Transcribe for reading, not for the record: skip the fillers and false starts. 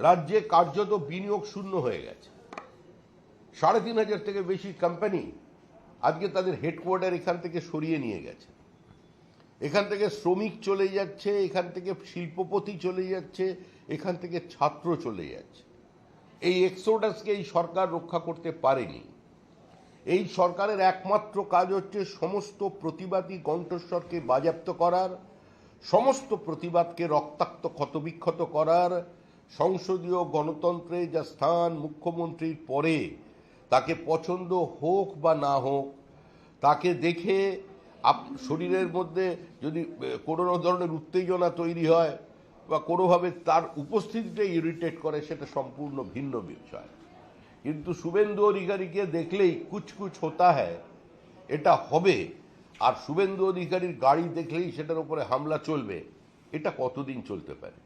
রাজ্যে কার্যত বিনিয়োগ শূন্য হয়ে গেছে। ৩,৫০০ থেকে বেশি কোম্পানি আজকে তাদের হেডকোয়ার্টার এখান থেকে সরিয়ে নিয়ে গেছে। এখান থেকে শ্রমিক চলে যাচ্ছে, এখান থেকে শিল্পপতি চলে যাচ্ছে, এখান থেকে ছাত্র চলে যাচ্ছে। এই এক্সোডাসকে এই সরকার রক্ষা করতে পারেনি। এই সরকারের একমাত্র কাজ হচ্ছে সমস্ত প্রতিবাদী কণ্ঠস্বরকে বাজেয়াপ্ত করার, সমস্ত প্রতিবাদকে রক্তাক্ত ক্ষতবিক্ষত করার, সংসদীয় গণতন্ত্রে যা স্থান মুখ্যমন্ত্রীর পরে তাকে পছন্দ হোক বা না হোক, তাকে দেখে শরীরের মধ্যে যদি কোনো ধরনের উত্তেজনা তৈরি হয় বা কোনোভাবে তার উপস্থিতিটাই ইরিটেট করে, সেটা সম্পূর্ণ ভিন্ন বিষয়। কিন্তু শুভেন্দু অধিকারীকে দেখলেই কুছ কুছ হতা হ্যায় এটা হবে, আর শুভেন্দু অধিকারীর গাড়ি দেখলেই সেটার উপরে হামলা চলবে, এটা কতদিন চলতে পারে?